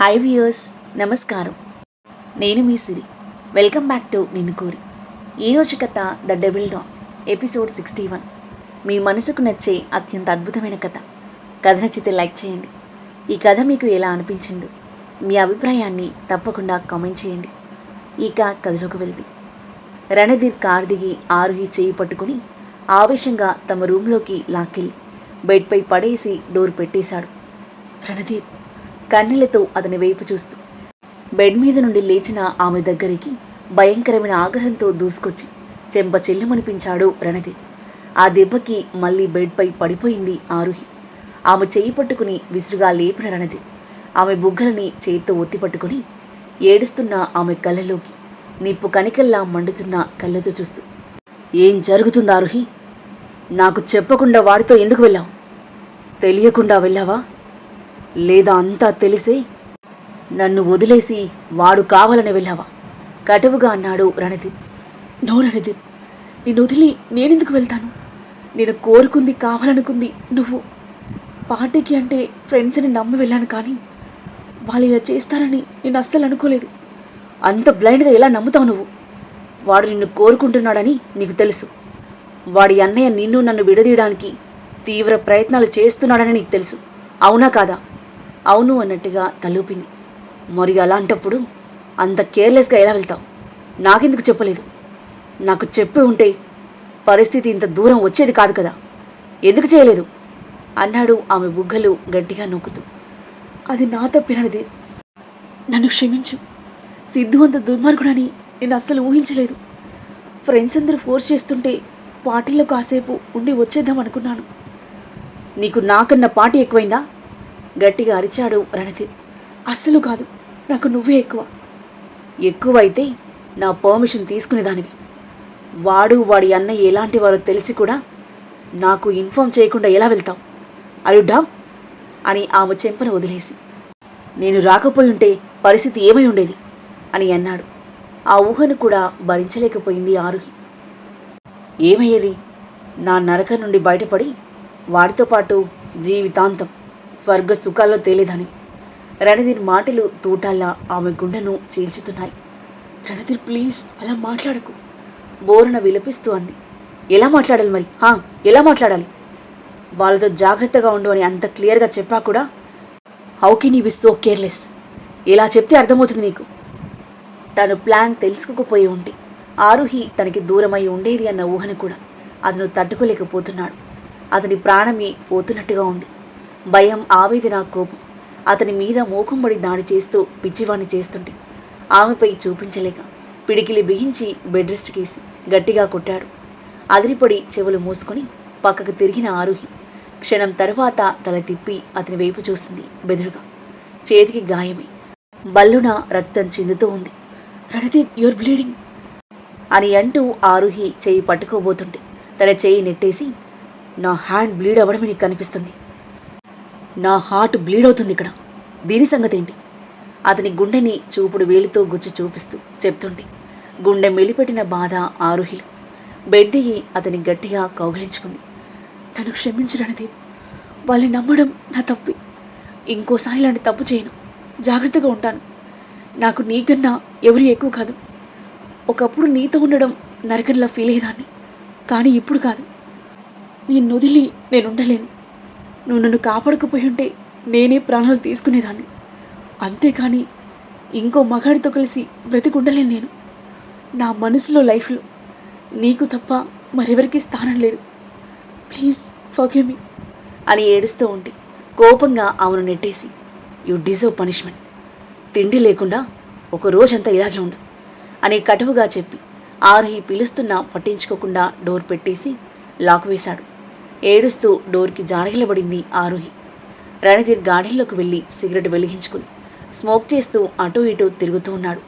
Hi viewers, నమస్కారం. నేను మీ సిరి. Welcome back to నిన్ను కోరి. ఈరోజు కథ ద డెవిల్ డాగ్, ఎపిసోడ్ 61. మీ మనసుకు నచ్చే అత్యంత అద్భుతమైన కథ. కథ నచ్చితే లైక్ చేయండి. ఈ కథ మీకు ఎలా అనిపించిందో మీ అభిప్రాయాన్ని తప్పకుండా కామెంట్ చేయండి. ఇక కథలోకి వెళ్తే, రణధీర్ కార్ దిగి ఆరుహి చేయి పట్టుకుని ఆవేశంగా తమ రూమ్లోకి లాక్కెళ్ళి బెడ్పై పడేసి డోర్ పెట్టేశాడు. రణధీర్ కన్నీళ్లతో అతని వైపు చూస్తూ బెడ్ మీద నుండి లేచిన ఆమె దగ్గరికి భయంకరమైన ఆగ్రహంతో దూసుకొచ్చి చెంప చెల్లుమనిపించాడు రణధీర్. ఆ దెబ్బకి మళ్ళీ బెడ్పై పడిపోయింది ఆరుహి. ఆమె చేయి పట్టుకుని విసురుగా లేపిన రణధీర్ ఆమె బుగ్గలని చేతితో ఒత్తిపట్టుకుని ఏడుస్తున్న ఆమె కళ్ళలోకి నిప్పు కణికల్లా మండుతున్న కళ్ళతో చూస్తూ, ఏం జరుగుతుంది ఆరుహి? నాకు చెప్పకుండా వాడితో ఎందుకు వెళ్ళావు? తెలియకుండా వెళ్ళావా? లేదా అంతా తెలిసే నన్ను వదిలేసి వాడు కావాలని వెళ్ళావా? కటువుగా అన్నాడు రణధీర్. నో రణధీర్, నేను వదిలి నేనెందుకు వెళ్తాను? నేను కోరుకుంది, కావాలనుకుంది నువ్వు. పార్టీకి అంటే ఫ్రెండ్స్ అని నమ్మి వెళ్ళాను, కానీ వాళ్ళు ఇలా చేస్తారని నేను అస్సలు అనుకోలేదు. అంత బ్లైండ్గా ఎలా నమ్ముతావు నువ్వు? వాడు నిన్ను కోరుకుంటున్నాడని నీకు తెలుసు. వాడి అన్నయ్య నిన్ను నన్ను విడదీయడానికి తీవ్ర ప్రయత్నాలు చేస్తున్నాడని నీకు తెలుసు, అవునా కాదా? అవును అన్నట్టుగా తలూపింది. మరి అలాంటప్పుడు అంత కేర్లెస్గా ఎలా వెళ్తావు? నాకెందుకు చెప్పలేదు? నాకు చెప్పి ఉంటే పరిస్థితి ఇంత దూరం వచ్చేది కాదు కదా. ఎందుకు చేయలేదు? అన్నాడు ఆమె బుగ్గలు గట్టిగా నొక్కుతూ. అది నా తప్పినది, నన్ను క్షమించు. సిద్ధు అంత దుర్మార్గుడని నేను అస్సలు ఊహించలేదు. ఫ్రెండ్స్ అందరూ ఫోర్స్ చేస్తుంటే పార్టీలో కాసేపు ఉండి వచ్చేద్దాం అనుకున్నాను. నీకు నాకన్నా పార్టీ ఎక్కువైందా? గట్టిగా అరిచాడు రణధీర్. అస్సలు కాదు, నాకు నువ్వే ఎక్కువ. ఎక్కువైతే నా పర్మిషన్ తీసుకునేదానివి. వాడి అన్నయ్య ఎలాంటి వారో తెలిసి కూడా నాకు ఇన్ఫార్మ్ చేయకుండా ఎలా వెళ్తావు? అరుడ్డా అని ఆమె చెంపను వదిలేసి, నేను రాకపోయి ఉంటే పరిస్థితి ఏమై ఉండేది అని అన్నాడు. ఆ ఊహను కూడా భరించలేకపోయింది ఆరుహి. ఏమయ్యేది? నా నరకం నుండి బయటపడి వాడితో పాటు జీవితాంతం స్వర్గ సుఖాల్లో తేలేదని. రణధీర్ మాటలు తూటాల్లా ఆమె గుండెను చీల్చుతున్నాయి. రణధీర్ ప్లీజ్ అలా మాట్లాడకు, బోరున విలపిస్తూ అంది. ఎలా మాట్లాడాలి మరి? ఎలా మాట్లాడాలి? వాళ్ళతో జాగ్రత్తగా ఉండు అని అంత క్లియర్గా చెప్పా కూడా how can you be so careless? ఎలా చెప్తే అర్థమవుతుంది నీకు? తను ప్లాన్ తెలుసుకోకపోయి ఉంటే ఆరుహి తనకి దూరమై ఉండేది అన్న ఊహను కూడా అతను తట్టుకోలేకపోతున్నాడు. అతని ప్రాణమే పోతున్నట్టుగా ఉంది. భయం, ఆవేదన, కోపం అతని మీద మోకంబడి దాడి చేస్తూ పిచ్చివాణ్ణి చేస్తుంటే ఆమెపై చూపించలేక పిడికిలి బిగించి బెడ్ రెస్ట్ కేసి గట్టిగా కొట్టాడు. అదిరిపడి చెవులు మూసుకొని పక్కకు తిరిగిన ఆరుహి క్షణం తరువాత తల తిప్పి అతని వైపు చూసింది బెదురుగా. చేతికి గాయమై బల్లున రక్తం చిందుతూ ఉంది. రణధీర్, యూర్ బ్లీడింగ్ అని అంటూ ఆరుహి చేయి పట్టుకోబోతుంటే తన చేయి నెట్టేసి, నా హ్యాండ్ బ్లీడ్ అవ్వడమే నీకు కనిపిస్తుంది. నా హార్ట్ బ్లీడ్ అవుతుంది ఇక్కడ. దీని సంగతి ఏంటి? అతని గుండెని చూపుడు వేలితో గుచ్చి చూపిస్తూ చెప్తుంటే గుండె మెలిపెట్టిన బాధ ఆరుహిలో. బెడ్ దిగి అతని గట్టిగా కౌగిలించుకుంది. నన్ను క్షమించడానికి వాళ్ళని నమ్మడం నా తప్పి. ఇంకోసారి ఇలాంటి తప్పు చేయను. జాగ్రత్తగా ఉంటాను. నాకు నీకన్నా ఎవరు ఎక్కువ కాదు. ఒకప్పుడు నీతో ఉండడం నరకంలా ఫీల్ అయ్యేదాన్ని, కానీ ఇప్పుడు కాదు. నేను వదిలి నేను ఉండలేను. నువ్వు నన్ను కాపాడకపోయి ఉంటే నేనే ప్రాణాలు తీసుకునేదాన్ని. అంతేకాని ఇంకో మగాడితో కలిసి బ్రతికుండలేను నేను. నా మనసులో, లైఫ్లో నీకు తప్ప మరెవరికి స్థానం లేదు. ప్లీజ్ ఫర్గివ్ మీ అని ఏడుస్తూ ఉంటే కోపంగా ఆమెను నెట్టేసి, యు డిజర్వ్ పనిష్మెంట్. తిండి లేకుండా ఒక రోజంతా ఇలాగే ఉండు అని కటువుగా చెప్పి ఆరుహి పిలుస్తున్నా పట్టించుకోకుండా డోర్ పెట్టేసి లాక్ వేశాడు. ఏడుస్తూ డోర్కి జారగిలబడింది ఆరుహి. రణధీర్ గార్డెన్లోకి వెళ్ళి సిగరెట్ వెలిగించుకుని స్మోక్ చేస్తూ అటూ ఇటూ తిరుగుతూ ఉన్నాడు,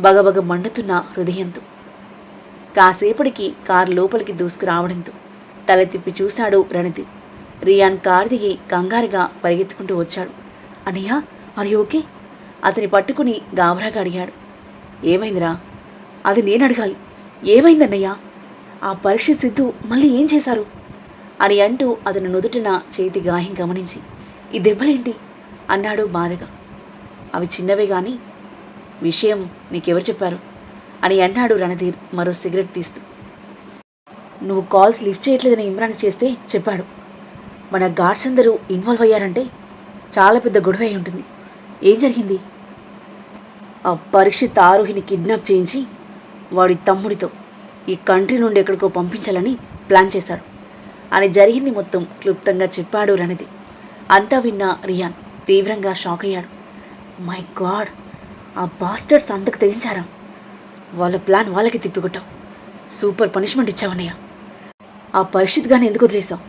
బగబగ మండుతున్న హృదయంతో. కాసేపటికి కారు లోపలికి దూసుకురావడంతో తల తిప్పి చూశాడు రణధీర్. రియాన్ కారు దిగి కంగారుగా పరిగెత్తుకుంటూ వచ్చాడు. అన్నయ్య, ఆర్ యు ఓకే? అతని పట్టుకుని గాబరాగా అడిగాడు. ఏమైందిరా? అది నేను అడగాలి. ఏమైందన్నయ్యా? ఆ పరీక్ష సిద్ధు మళ్ళీ ఏం చేశారు అని అంటూ అతను నుదుటిన చేతి గాయం గమనించి, ఈ దెబ్బలేంటి అన్నాడు బాధగా. అవి చిన్నవే కానీ విషయం నీకెవరు చెప్పారు అని అన్నాడు రణధీర్ మరో సిగరెట్ తీస్తూ. నువ్వు కాల్స్ లిఫ్ట్ చేయట్లేదని ఇమ్రాన్ చేస్తే చెప్పాడు. మన గార్డ్స్ అందరూ ఇన్వాల్వ్ అయ్యారంటే చాలా పెద్ద గొడవ అయి ఉంటుంది. ఏం జరిగింది? ఆ పరీక్షిత్ ఆరోహిని కిడ్నాప్ చేయించి వాడి తమ్ముడితో ఈ కంట్రీ నుండి ఎక్కడికో పంపించాలని ప్లాన్ చేశాడు అని జరిగింది మొత్తం క్లుప్తంగా చెప్పాడు రణధీర్. అంతా విన్న రియాన్ తీవ్రంగా షాక్ అయ్యాడు. మై గాడ్, ఆ బాస్టర్స్ అంతకు తెగించారా? వాళ్ళ ప్లాన్ వాళ్ళకి తిప్పికొట్టావు. Super punishment ఇచ్చావన్నయ్య. ఆ పరిస్థితి కానీ ఎందుకు వదిలేసావు?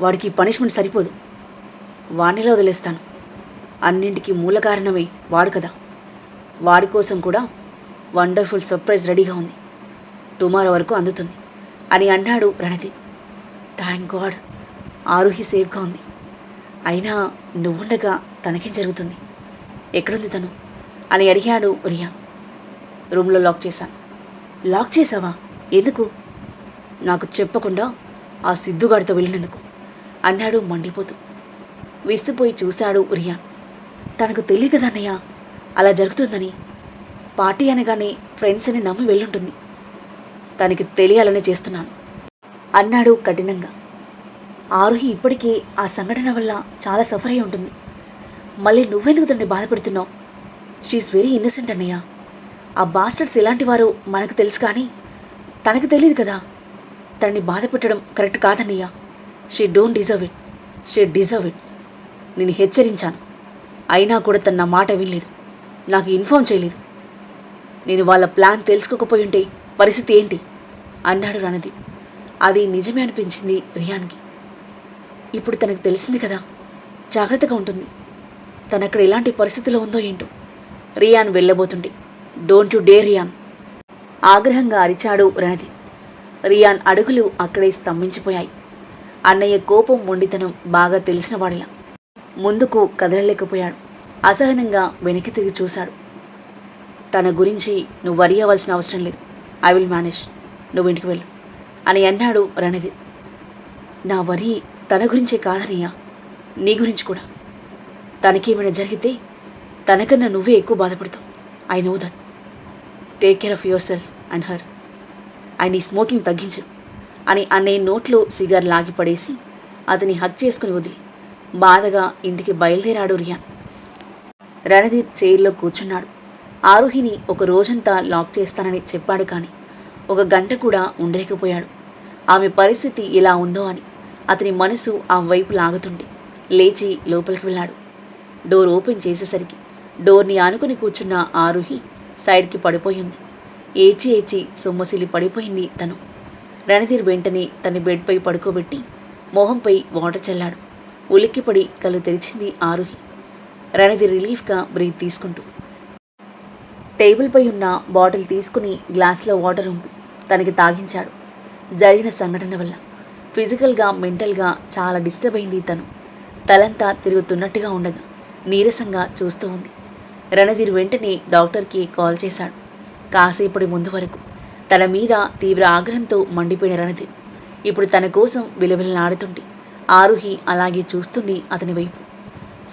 వాడికి పనిష్మెంట్ సరిపోదు. వాణ్ణిలా వదిలేస్తాను. అన్నింటికీ మూల కారణమే వాడు కదా. వాడి కోసం కూడా వండర్ఫుల్ సర్ప్రైజ్ రెడీగా ఉంది. టుమారో వరకు అందుతుంది అని అన్నాడు రణధీర్. థ్యాంక్ గాడ్, ఆరుహి సేఫ్గా ఉంది. అయినా నువ్వుండగా తనకేం జరుగుతుంది? ఎక్కడుంది తను అని అడిగాడు రియాన్. రూమ్లో లాక్ చేశాను. లాక్ చేసావా? ఎందుకు? నాకు చెప్పకుండా ఆ సిద్ధుగాడితో వెళ్ళినందుకు అన్నాడు మండిపోతూ. విస్తుపోయి చూశాడు రియాన్. తనకు తెలియదు కదన్నయ్య అలా జరుగుతుందని. పార్టీ అనగానే ఫ్రెండ్స్ అని నమ్మి వెళ్ళుంటుంది. తనకి తెలియాలనే చేస్తున్నాను అన్నాడు కఠినంగా. ఆరుహి ఇప్పటికే ఆ సంఘటన వల్ల చాలా సఫర్ అయి ఉంటుంది. మళ్ళీ నువ్వెందుకు తనని బాధపెడుతున్నావు? షీఈస్ వెరీ ఇన్నసెంట్ అన్నయ్య. ఆ బాస్టర్స్ ఎలాంటి వారో మనకు తెలుసు కానీ తనకు తెలియదు కదా. తనని బాధ పెట్టడం కరెక్ట్ కాదన్నయ్య. She don't deserve it. She deserve it. నేను హెచ్చరించాను, అయినా కూడా తన నా మాట వినలేదు. నాకు ఇన్ఫార్మ్ చేయలేదు. నేను వాళ్ళ ప్లాన్ తెలుసుకోకపోయి ఉంటే పరిస్థితి ఏంటి అన్నాడు రణధీర్. అది నిజమే అనిపించింది రియాన్కి. ఇప్పుడు తనకు తెలిసింది కదా, జాగ్రత్తగా ఉంటుంది. తనక్కడ ఎలాంటి పరిస్థితిలో ఉందో ఏంటో. రియాన్ వెళ్ళబోతుండే డోంట్ యు డేర్ రియాన్ ఆగ్రహంగా అరిచాడు రణధీర్. రియాన్ అడుగులు అక్కడే స్తంభించిపోయాయి. అన్నయ్య కోపం మొండితనం బాగా తెలిసిన వాడిలా ముందుకు కదలలేకపోయాడు. అసహనంగా వెనక్కి తిరిగి చూశాడు. తన గురించి నువ్వు వరి అవ్వాల్సిన అవసరం లేదు. I will manage. నువ్వు ఇంటికి వెళ్ళు అని అన్నాడు రణధీర్. నా వరి తన గురించే కాదనయ్యా, నీ గురించి కూడా. తనకేమైనా జరిగితే తనకన్నా నువ్వే ఎక్కువ బాధపడతావు. I know that. Take care of yourself and her. And ఈ స్మోకింగ్ తగ్గించు అని అన్నయ్య నోట్లో సిగార్ లాగి పడేసి అతని హక్ చేసుకుని వదిలి బాధగా ఇంటికి బయలుదేరాడు రియాన్. రణధీర్ చైర్లో కూర్చున్నాడు. ఆరుహిని ఒక రోజంతా లాక్ చేస్తానని చెప్పాడు కానీ 1 గంట కూడా ఉండలేకపోయాడు. ఆమె పరిస్థితి ఎలా ఉందో అని అతని మనసు ఆ వైపు లాగుతుంటే లేచి లోపలికి వెళ్ళాడు. డోర్ ఓపెన్ చేసేసరికి డోర్ని ఆనుకుని కూర్చున్న ఆరుహి సైడ్కి పడిపోయింది. ఏడ్చి ఏడ్చి సొమ్మసిలి పడిపోయింది తను. రణధీర్ వెంటనే తన బెడ్పై పడుకోబెట్టి మొహంపై వాటర్ చల్లాడు. ఉలిక్కిపడి కళ్ళు తెరిచింది ఆరుహి. రణధీర్ రిలీఫ్గా బ్రీత్ తీసుకుంటూ టేబుల్పై ఉన్న బాటిల్ తీసుకుని గ్లాస్లో వాటర్ ఉంపి తనకి తాగించాడు. జరిగిన సంఘటన వల్ల ఫిజికల్గా మెంటల్గా చాలా డిస్టర్బ్ అయింది తను. తలంతా తిరుగుతున్నట్టుగా ఉండగా నీరసంగా చూస్తూ ఉంది. రణధీర్ వెంటనే డాక్టర్కి కాల్ చేశాడు. కాసేపటి ముందు వరకు తన మీద తీవ్ర ఆగ్రహంతో మండిపోయిన రణధీర్ ఇప్పుడు తన కోసం విలవిలలాడుతుంటే ఆరుహి అలాగే చూస్తుంది అతని వైపు.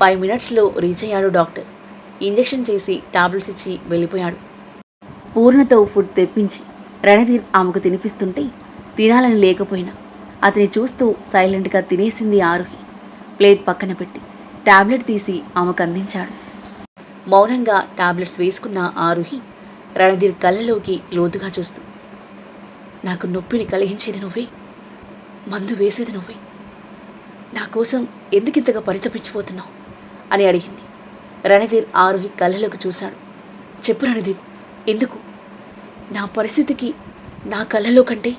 5 మినిట్స్లో రీచ్ అయ్యాడు డాక్టర్. ఇంజెక్షన్ చేసి టాబ్లెట్స్ ఇచ్చి వెళ్ళిపోయాడు. పూర్ణతో ఫుడ్ తెప్పించి రణధీర్ ఆమెకు తినిపిస్తుంటే తినాలని లేకపోయినా అతని చూస్తూ సైలెంట్గా తినేసింది ఆరుహి. ప్లేట్ పక్కన పెట్టి టాబ్లెట్ తీసి ఆమెకు అందించాడు. మౌనంగా టాబ్లెట్స్ వేసుకున్న ఆరుహి రణధీర్ కళ్ళలోకి లోతుగా చూస్తూ, నాకు నొప్పిని కలిగించేది నువ్వే, మందు వేసేది నువ్వే, నా కోసం ఎందుకింతగా పరితపించిపోతున్నావు అని అడిగింది. రణధీర్ ఆరుహి కళ్ళలోకి చూశాడు. చెప్పు రణధీర్, ఎందుకు? నా పరిస్థితికి నా కళ్ళలో కంటే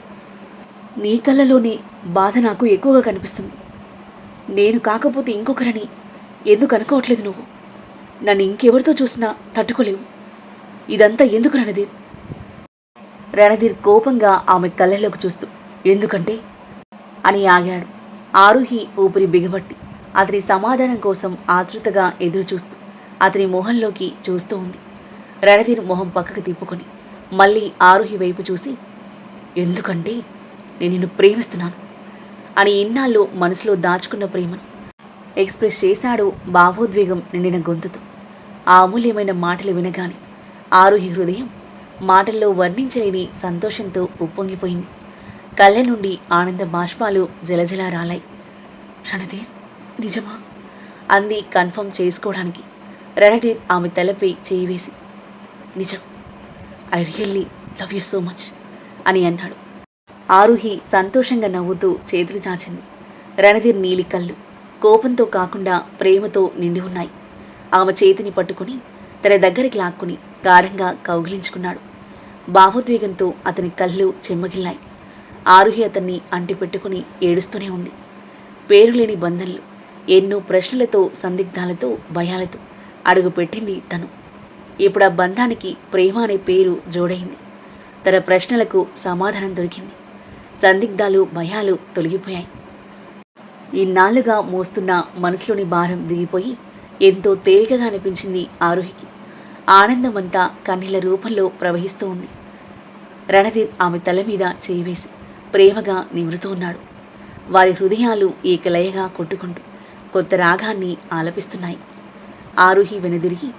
నీ కళ్ళలోనే బాధ నాకు ఎక్కువగా కనిపిస్తుంది. నేను కాకపోతే ఇంకొకరని ఎందుకు అనుకోవట్లేదు నువ్వు? నన్ను ఇంకెవరితో చూసినా తట్టుకోలేవు. ఇదంతా ఎందుకు రణధీర్? రణధీర్ కోపంగా ఆమె కళ్ళలోకి చూస్తూ ఎందుకంటే అని ఆగాడు. ఆరుహి ఊపిరి బిగబట్టి అతని సమాధానం కోసం ఆతృతగా ఎదురు చూస్తూ అతని మొహంలోకి చూస్తూ ఉంది. రణధీర్ మొహం పక్కకు తిప్పుకొని మళ్ళీ ఆరుహి వైపు చూసి ఎందుకంటే నేను నిన్ను ప్రేమిస్తున్నాను అని ఇన్నాళ్ళు మనసులో దాచుకున్న ప్రేమను ఎక్స్ప్రెస్ చేశాడు భావోద్వేగం నిండిన గొంతుతో. ఆ అమూల్యమైన మాటలు వినగానే ఆరుహి హృదయం మాటల్లో వర్ణించలేని సంతోషంతో ఉప్పొంగిపోయింది. కళ్ళ నుండి ఆనంద బాష్పాలు జలజలా రాలాయి. రణధీర్, నిజమా? అంది కన్ఫర్మ్ చేసుకోవడానికి. రణధీర్ ఆమె తలపై చేయి వేసి, నిజం, I really love you so much అని అన్నాడు. ఆరుహి సంతోషంగా నవ్వుతూ చేతులు చాచింది. రణధీర్ నీలి కళ్ళు కోపంతో కాకుండా ప్రేమతో నిండి ఉన్నాయి. ఆమె చేతిని పట్టుకుని తన దగ్గరికి లాక్కుని గాఢంగా కౌగిలించుకున్నాడు. భావోద్వేగంతో అతని కళ్ళు చెమ్మగిల్లాయి. ఆరుహి అతన్ని అంటిపెట్టుకుని ఏడుస్తూనే ఉంది. పేరులేని బంధంలో ఎన్నో ప్రశ్నలతో, సందిగ్ధాలతో, భయాలతో అడుగుపెట్టింది తను. ఇప్పుడు ఆ బంధానికి ప్రేమ అనే పేరు జోడైంది. తన ప్రశ్నలకు సమాధానం దొరికింది. సందిగ్ధాలు, భయాలు తొలగిపోయాయి. ఇన్నాళ్లుగా మోస్తున్న మనసులోని భారం దిగిపోయి ఎంతో తేలికగా అనిపించింది ఆరుహికి. ఆనందమంతా కన్నీళ్ల రూపంలో ప్రవహిస్తూ ఉంది. రణధీర్ ఆమె తల మీద చేయి వేసి ప్రేమగా నిమురుతూ ఉన్నాడు. వారి హృదయాలు ఏకలయగా కొట్టుకుంటూ కొత్త రాగాన్ని ఆలపిస్తున్నాయి. ఆరుహి వెనుదిరిగి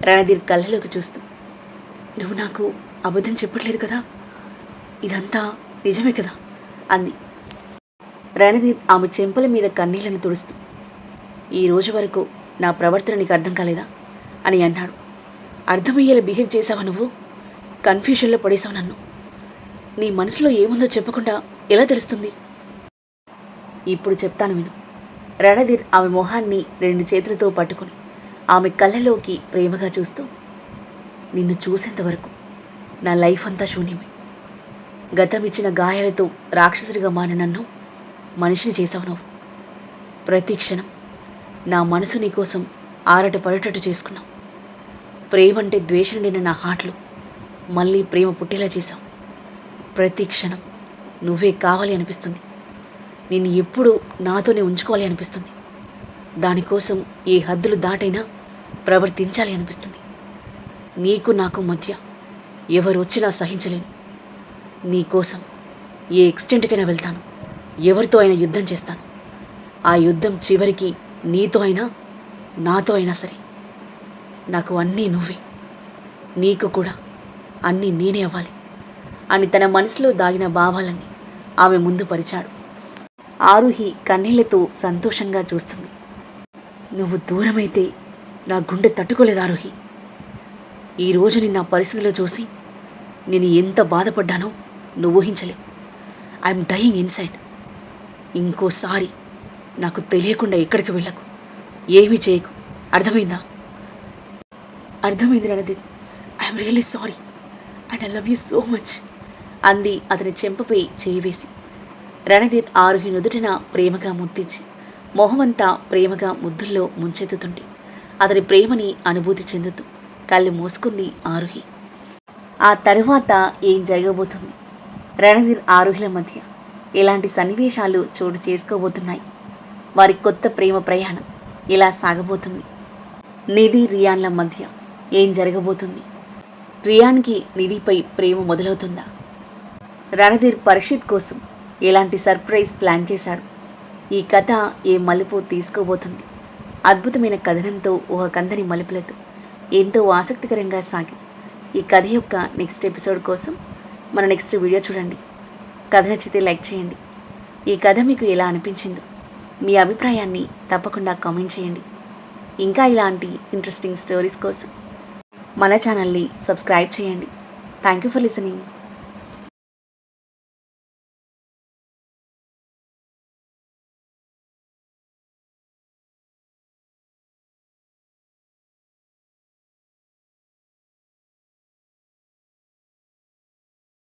రణధీర్ కళ్ళలోకి చూస్తూ, నువ్వు నాకు అబద్ధం చెప్పట్లేదు కదా? ఇదంతా నిజమే కదా అంది. రణధీర్ ఆమె చెంపల మీద కన్నీళ్లను తుడుస్తూ, ఈ రోజు వరకు నా ప్రవర్తన నీకు అర్థం కాలేదా అని అన్నాడు. అర్థమయ్యేలా బిహేవ్ చేశావా నువ్వు? కన్ఫ్యూషన్లో పడేశావు నన్ను. నీ మనసులో ఏముందో చెప్పకుండా ఎలా తెలుస్తుంది? ఇప్పుడు చెప్తాను విను. రణధీర్ ఆమె మొహాన్ని 2 చేతులతో పట్టుకుని ఆమె కళ్ళలోకి ప్రేమగా చూస్తూ, నిన్ను చూసేంతవరకు నా లైఫ్ అంతా శూన్యమే. గతం ఇచ్చిన గాయాలతో రాక్షసుడిగా మారిన నన్ను మనిషిని చేసావు నువ్వు. ప్రతి క్షణం నా మనసు నీకోసం ఆరట పడేటట్టు చేసుకున్నావు. ప్రేమంటే ద్వేషం నిండిన నా హార్ట్లో మళ్ళీ ప్రేమ పుట్టేలా చేశావు. ప్రతి క్షణం నువ్వే కావాలి అనిపిస్తుంది. నిన్ను ఎప్పుడూ నాతోనే ఉంచుకోవాలి అనిపిస్తుంది. దానికోసం ఏ హద్దులు దాటైనా ప్రవర్తించాలి అనిపిస్తుంది. నీకు నాకు మధ్య ఎవరు వచ్చినా సహించలేను. నీకోసం ఏ ఎక్స్టెంట్కైనా వెళ్తాను. ఎవరితో అయినా యుద్ధం చేస్తాను. ఆ యుద్ధం చివరికి నీతో అయినా నాతో అయినా సరే. నాకు అన్నీ నువ్వే, నీకు కూడా అన్నీ నేనే అవ్వాలి అని తన మనసులో దాగిన భావాలన్నీ ఆమె ముందు పరిచాడు. ఆరుహి కన్నీళ్లతో సంతోషంగా చూస్తుంది. నువ్వు దూరమైతే నా గుండె తట్టుకోలేదు ఆరుహి. ఈరోజు నిన్న పరిస్థితిలో చూసి నేను ఎంత బాధపడ్డానో నువ్వు ఊహించలేవు. I'm dying inside. ఇంకోసారి నాకు తెలియకుండా ఎక్కడికి వెళ్ళకు, ఏమీ చేయకు. అర్థమైందా? అర్థమైంది Ranadhir. I'm really sorry and I love you so much అంది అతని చెంపపై చేయి వేసి. రణధీర్ ఆరుహి నుదుటిన ప్రేమగా ముద్దించి మొహమంతా ప్రేమగా ముద్దుల్లో ముంచెత్తుతుంటే అతని ప్రేమని అనుభూతి చెందుతూ కళ్ళు మూసుకుంది ఆరుహి. ఆ తరువాత ఏం జరగబోతుంది? రణధీర్ ఆరుహిల మధ్య ఎలాంటి సన్నివేశాలు చోటు చేసుకోబోతున్నాయి? వారి కొత్త ప్రేమ ప్రయాణం ఎలా సాగబోతుంది? నిధి, రియాన్ల మధ్య ఏం జరగబోతుంది? రియాన్కి నిధిపై ప్రేమ మొదలవుతుందా? రణధీర్ పరీక్షిత్ కోసం ఎలాంటి సర్ప్రైజ్ ప్లాన్ చేశాడు? ఈ కథ ఏ మలుపు తీసుకోబోతుంది? అద్భుతమైన కథనంతో ఒక కందని మలుపులతో ఎంతో ఆసక్తికరంగా సాగి ఈ కథ యొక్క నెక్స్ట్ ఎపిసోడ్ కోసం మన నెక్స్ట్ వీడియో చూడండి. కథ నచ్చితే లైక్ చేయండి. ఈ కథ మీకు ఎలా అనిపించిందో మీ అభిప్రాయాన్ని తప్పకుండా కామెంట్ చేయండి. ఇంకా ఇలాంటి ఇంట్రెస్టింగ్ స్టోరీస్ కోసం మన ఛానల్ని సబ్స్క్రైబ్ చేయండి. Thank you for listening.